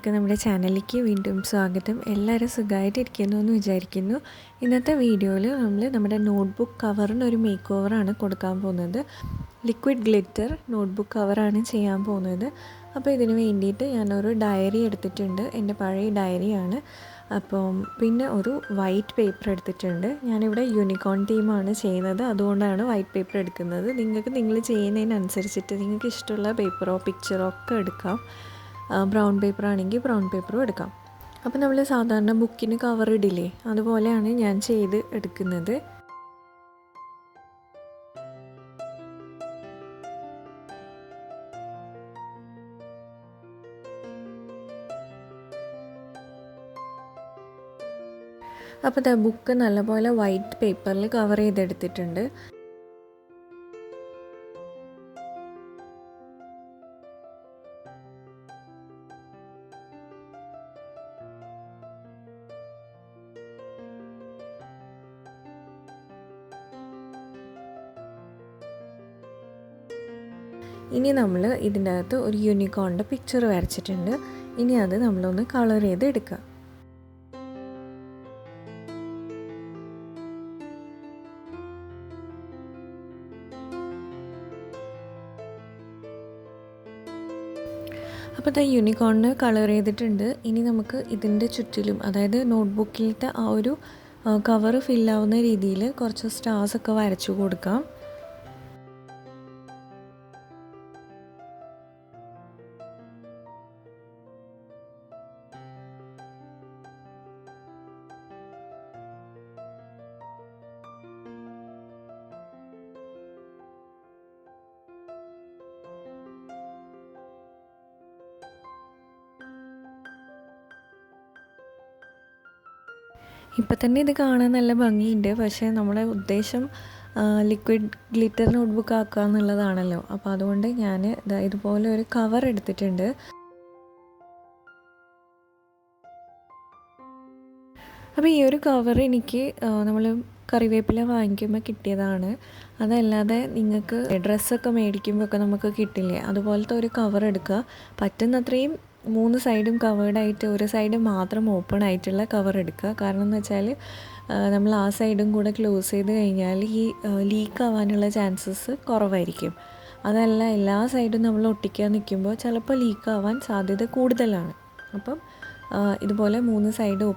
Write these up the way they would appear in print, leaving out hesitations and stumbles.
എല്ലാവർക്കും നമ്മുടെ ചാനലിലേക്ക് വീണ്ടും സ്വാഗതം. എല്ലാവരും സുഖമായിട്ടിരിക്കുന്നു എന്ന് വിചാരിക്കുന്നു. ഇന്നത്തെ വീഡിയോയിൽ നമ്മൾ നമ്മുടെ നോട്ട്ബുക്ക് കവറിനൊരു മേക്ക് ഓവറാണ് കൊടുക്കാൻ പോകുന്നത്. ലിക്വിഡ് ഗ്ലിറ്റർ നോട്ട്ബുക്ക് കവറാണ് ചെയ്യാൻ പോകുന്നത്. അപ്പോൾ ഇതിന് വേണ്ടിയിട്ട് ഞാനൊരു ഡയറി എടുത്തിട്ടുണ്ട്. എൻ്റെ പഴയ ഡയറിയാണ്. അപ്പം പിന്നെ ഒരു വൈറ്റ് പേപ്പർ എടുത്തിട്ടുണ്ട്. ഞാനിവിടെ യൂണിക്കോൺ തീമാണ് ചെയ്യുന്നത്, അതുകൊണ്ടാണ് വൈറ്റ് പേപ്പർ എടുക്കുന്നത്. നിങ്ങൾ ചെയ്യുന്നതിനനുസരിച്ചിട്ട് നിങ്ങൾക്ക് ഇഷ്ടമുള്ള പേപ്പറോ പിക്ചറോ ഒക്കെ എടുക്കാം. ബ്രൗൺ പേപ്പർ ആണെങ്കിൽ ബ്രൗൺ പേപ്പറും എടുക്കാം. അപ്പോൾ നമ്മൾ സാധാരണ ബുക്കിന് കവർ ഇടില്ലേ, അതുപോലെയാണ് ഞാൻ ചെയ്ത് എടുക്കുന്നത്. അപ്പോൾ ബുക്ക് നല്ലപോലെ വൈറ്റ് പേപ്പറിൽ കവർ ചെയ്തെടുത്തിട്ടുണ്ട്. ഇനി നമ്മൾ ഇതിൻ്റെ അകത്ത് ഒരു യൂണിക്കോണിൻ്റെ പിക്ചർ വരച്ചിട്ടുണ്ട്. ഇനി അത് നമ്മളൊന്ന് കളർ ചെയ്ത് എടുക്കുക. അപ്പോൾ യൂണിക്കോണിന് കളർ ചെയ്തിട്ടുണ്ട്. ഇനി നമുക്ക് ഇതിൻ്റെ ചുറ്റിലും, അതായത് നോട്ട്ബുക്കിലത്തെ ആ ഒരു കവർ ഫില്ലാവുന്ന രീതിയിൽ കുറച്ച് സ്റ്റാർസൊക്കെ വരച്ചു കൊടുക്കാം. ഇപ്പം തന്നെ ഇത് കാണാൻ നല്ല ഭംഗിയുണ്ട്. പക്ഷേ നമ്മുടെ ഉദ്ദേശം ലിക്വിഡ് ഗ്ലിറ്റർ നോട്ട്ബുക്ക് ആക്കുക എന്നുള്ളതാണല്ലോ. അപ്പോൾ അതുകൊണ്ട് ഞാൻ ഇതുപോലെ ഒരു കവർ എടുത്തിട്ടുണ്ട്. അപ്പോൾ ഈ ഒരു കവർ എനിക്ക് നമ്മൾ കറിവേപ്പില വാങ്ങിക്കുമ്പോൾ കിട്ടിയതാണ്. അതല്ലാതെ നിങ്ങൾക്ക് ഡ്രസ്സൊക്കെ മേടിക്കുമ്പോഴൊക്കെ നമുക്ക് കിട്ടില്ലേ, അതുപോലത്തെ ഒരു കവർ എടുക്കുക. പറ്റുന്നത്രയും 3 സൈഡും കവേർഡായിട്ട് ഒരു സൈഡ് മാത്രം ഓപ്പൺ ആയിട്ടുള്ള കവർ എടുക്കുക. കാരണം എന്ന് വെച്ചാൽ നമ്മൾ ആ സൈഡും കൂടെ ക്ലോസ് ചെയ്ത് കഴിഞ്ഞാൽ ഈ ലീക്ക് ആവാനുള്ള ചാൻസസ് കുറവായിരിക്കും. അതല്ല, എല്ലാ സൈഡും നമ്മൾ ഒട്ടിക്കാൻ നിൽക്കുമ്പോൾ ചിലപ്പോൾ ലീക്ക് ആവാൻ സാധ്യത കൂടുതലാണ്. അപ്പം ഇതുപോലെ 3 സൈഡ്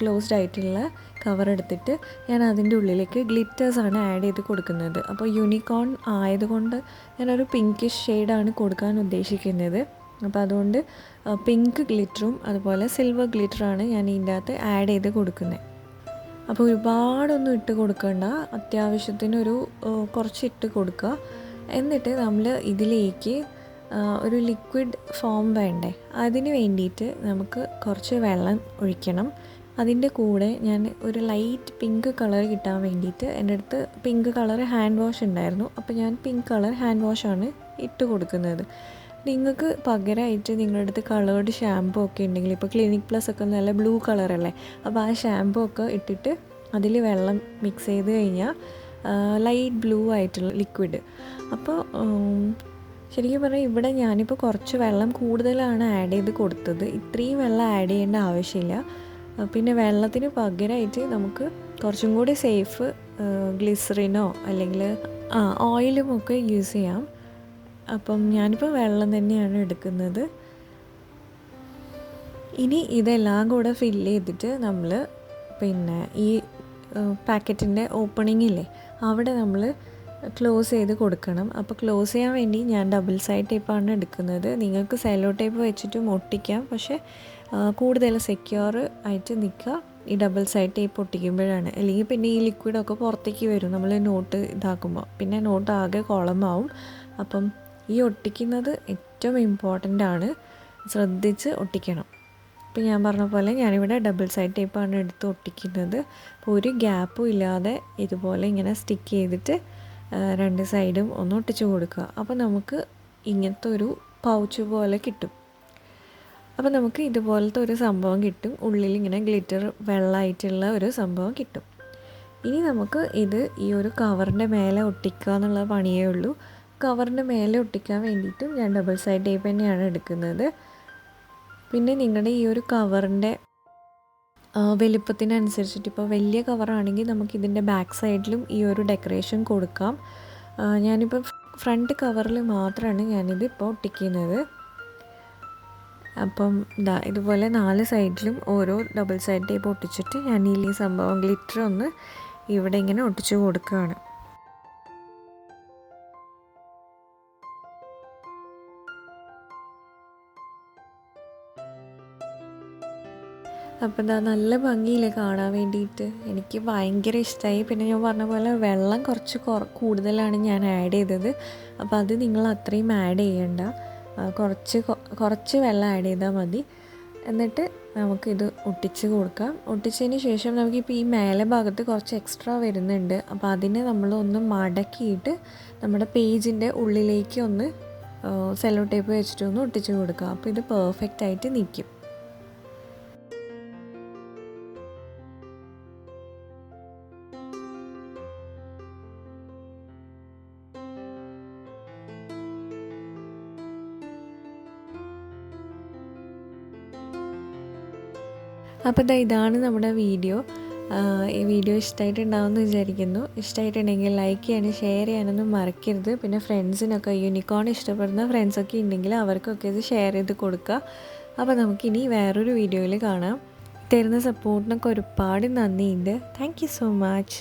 ക്ലോസ്ഡ് ആയിട്ടുള്ള കവർ എടുത്തിട്ട് ഞാൻ അതിൻ്റെ ഉള്ളിലേക്ക് ഗ്ലിറ്റേഴ്സാണ് ആഡ് ചെയ്ത് കൊടുക്കുന്നത്. അപ്പോൾ യൂണിക്കോൺ ആയതുകൊണ്ട് ഞാനൊരു പിങ്കിഷ് ഷെയ്ഡാണ് കൊടുക്കാൻ ഉദ്ദേശിക്കുന്നത്. അപ്പോൾ അതുകൊണ്ട് പിങ്ക് ഗ്ലിറ്ററും അതുപോലെ സിൽവർ ഗ്ലിറ്ററാണ് ഞാൻ ഇതിൻ്റെ അകത്ത് ആഡ് ചെയ്ത് കൊടുക്കുന്നത്. അപ്പോൾ ഒരുപാടൊന്നും ഇട്ട് കൊടുക്കണ്ട, അത്യാവശ്യത്തിനൊരു കുറച്ച് ഇട്ട് കൊടുക്കുക. എന്നിട്ട് നമ്മൾ ഇതിലേക്ക് ഒരു ലിക്വിഡ് ഫോം വേണ്ടേ, അതിന് വേണ്ടിയിട്ട് നമുക്ക് കുറച്ച് വെള്ളം ഒഴിക്കണം. അതിൻ്റെ കൂടെ ഞാൻ ഒരു ലൈറ്റ് പിങ്ക് കളർ കിട്ടാൻ വേണ്ടിയിട്ട് എൻ്റെ അടുത്ത് പിങ്ക് കളർ ഹാൻഡ് വാഷ് ഉണ്ടായിരുന്നു. അപ്പോൾ ഞാൻ പിങ്ക് കളർ ഹാൻഡ് വാഷാണ് ഇട്ട് കൊടുക്കുന്നത്. നിങ്ങൾക്ക് പകരമായിട്ട് നിങ്ങളുടെ അടുത്ത് കളേർഡ് ഷാമ്പൂ ഒക്കെ ഉണ്ടെങ്കിൽ, ഇപ്പോൾ ക്ലിനിക് പ്ലസ് ഒക്കെ നല്ല ബ്ലൂ കളറല്ലേ, അപ്പോൾ ആ ഷാമ്പൂ ഒക്കെ ഇട്ടിട്ട് അതിൽ വെള്ളം മിക്സ് ചെയ്ത് കഴിഞ്ഞാൽ ലൈറ്റ് ബ്ലൂ ആയിട്ടുള്ള ലിക്വിഡ്. അപ്പോൾ ശരിക്കും പറഞ്ഞാൽ ഇവിടെ ഞാനിപ്പോൾ കുറച്ച് വെള്ളം കൂടുതലാണ് ആഡ് ചെയ്ത് കൊടുത്തത്. ഇത്രയും വെള്ളം ആഡ് ചെയ്യേണ്ട ആവശ്യമില്ല. പിന്നെ വെള്ളത്തിന് പകരമായിട്ട് നമുക്ക് കുറച്ചും കൂടി സേഫ് ഗ്ലിസറിനോ അല്ലെങ്കിൽ ഓയിലും ഒക്കെ യൂസ് ചെയ്യാം. അപ്പം ഞാനിപ്പോൾ വെള്ളം തന്നെയാണ് എടുക്കുന്നത്. ഇനി ഇതെല്ലാം കൂടെ ഫില്ല് ചെയ്തിട്ട് നമ്മൾ പിന്നെ ഈ പാക്കറ്റിൻ്റെ ഓപ്പണിംഗ് ഇല്ലേ, അവിടെ നമ്മൾ ക്ലോസ് ചെയ്ത് കൊടുക്കണം. അപ്പോൾ ക്ലോസ് ചെയ്യാൻ വേണ്ടി ഞാൻ ഡബിൾ സൈഡ് ടേപ്പാണ് എടുക്കുന്നത്. നിങ്ങൾക്ക് സെല്ലോ ടേപ്പ് വെച്ചിട്ടും ഒട്ടിക്കാം, പക്ഷേ കൂടുതൽ സെക്യൂർ ആയിട്ട് നിൽക്കുക ഈ ഡബിൾ സൈഡ് ടേപ്പ് ഒട്ടിക്കുമ്പോഴാണ്. അല്ലെങ്കിൽ പിന്നെ ഈ ലിക്വിഡൊക്കെ പുറത്തേക്ക് വരും നമ്മൾ നോട്ട് ഇതാക്കുമ്പോൾ, പിന്നെ നോട്ട് ആകെ കുളമാവും. അപ്പം ഈ ഒട്ടിക്കുന്നത് ഏറ്റവും ഇമ്പോർട്ടൻ്റ് ആണ്, ശ്രദ്ധിച്ച് ഒട്ടിക്കണം. ഇപ്പോൾ ഞാൻ പറഞ്ഞ പോലെ ഞാനിവിടെ ഡബിൾ സൈഡ് ടേപ്പാണ് എടുത്ത് ഒട്ടിക്കുന്നത്. അപ്പോൾ ഒരു ഗ്യാപ്പും ഇല്ലാതെ ഇതുപോലെ ഇങ്ങനെ സ്റ്റിക്ക് ചെയ്തിട്ട് 2 സൈഡും ഒന്ന് ഒട്ടിച്ച് കൊടുക്കുക. അപ്പോൾ നമുക്ക് ഇങ്ങനത്തെ ഒരു പൗച്ച് പോലെ കിട്ടും. അപ്പോൾ നമുക്ക് ഇതുപോലത്തെ ഒരു സംഭവം കിട്ടും. ഉള്ളിൽ ഇങ്ങനെ ഗ്ലിറ്റർ വെള്ളമായിട്ടുള്ള ഒരു സംഭവം കിട്ടും. ഇനി നമുക്ക് ഇത് ഈ ഒരു കവറിൻ്റെ മേലെ ഒട്ടിക്കുക എന്നുള്ള പണിയേ ഉള്ളൂ. കവറിൻ്റെ മേലെ ഒട്ടിക്കാൻ വേണ്ടിയിട്ടും ഞാൻ ഡബിൾ സൈഡ് ടേപ്പ് തന്നെയാണ് എടുക്കുന്നത്. പിന്നെ നിങ്ങളുടെ ഈ ഒരു കവറിൻ്റെ വലിപ്പത്തിനനുസരിച്ചിട്ട് ഇപ്പോൾ വലിയ കവറാണെങ്കിൽ നമുക്കിതിൻ്റെ ബാക്ക് സൈഡിലും ഈ ഒരു ഡെക്കറേഷൻ കൊടുക്കാം. ഞാനിപ്പോൾ ഫ്രണ്ട് കവറിൽ മാത്രമാണ് ഞാനിത് ഇപ്പോൾ ഒട്ടിക്കുന്നത്. അപ്പം ഇതുപോലെ 4 സൈഡിലും ഓരോ ഡബിൾ സൈഡ് ടേപ്പ് ഒട്ടിച്ചിട്ട് ഞാൻ ഈ സംഭവം ഗ്ലിറ്റർ ഒന്ന് ഇവിടെ ഇങ്ങനെ ഒട്ടിച്ച് കൊടുക്കുകയാണ്. അപ്പോൾ നല്ല ഭംഗിയില്ലേ കാണാൻ വേണ്ടിയിട്ട്. എനിക്ക് ഭയങ്കര ഇഷ്ടമായി. പിന്നെ ഞാൻ പറഞ്ഞ പോലെ വെള്ളം കുറച്ച് കൂടുതലാണ് ഞാൻ ആഡ് ചെയ്തത്. അപ്പോൾ അത് നിങ്ങൾ അത്രയും ആഡ് ചെയ്യണ്ട, കുറച്ച് വെള്ളം ആഡ് ചെയ്താൽ മതി. എന്നിട്ട് നമുക്കിത് ഒട്ടിച്ച് കൊടുക്കാം. ഒട്ടിച്ചതിന് ശേഷം നമുക്കിപ്പോൾ ഈ മേലെ ഭാഗത്ത് കുറച്ച് എക്സ്ട്രാ വരുന്നുണ്ട്. അപ്പോൾ അതിനെ നമ്മളൊന്ന് മടക്കിയിട്ട് നമ്മുടെ പേജിൻ്റെ ഉള്ളിലേക്ക് ഒന്ന് സെല്ലോ ടേപ്പ് വെച്ചിട്ടൊന്ന് ഒട്ടിച്ച് കൊടുക്കുക. അപ്പോൾ ഇത് പെർഫെക്റ്റായിട്ട് നിൽക്കും. അപ്പോൾ ഇതാണ് നമ്മുടെ വീഡിയോ. ഈ വീഡിയോ ഇഷ്ടമായിട്ടുണ്ടാവുമെന്ന് വിചാരിക്കുന്നു. ഇഷ്ടമായിട്ടുണ്ടെങ്കിൽ ലൈക്ക് ചെയ്യാനും ഷെയർ ചെയ്യാനൊന്നും മറക്കരുത്. പിന്നെ ഫ്രണ്ട്സിനൊക്കെ യൂണിക്കോൺ ഇഷ്ടപ്പെടുന്ന ഫ്രണ്ട്സൊക്കെ ഉണ്ടെങ്കിൽ അവർക്കൊക്കെ ഇത് ഷെയർ ചെയ്ത് കൊടുക്കുക. അപ്പോൾ നമുക്കിനി വേറൊരു വീഡിയോയിൽ കാണാം. തരുന്ന സപ്പോർട്ടിനൊക്കെ ഒരുപാട് നന്ദിയുണ്ട്. Thank you so much.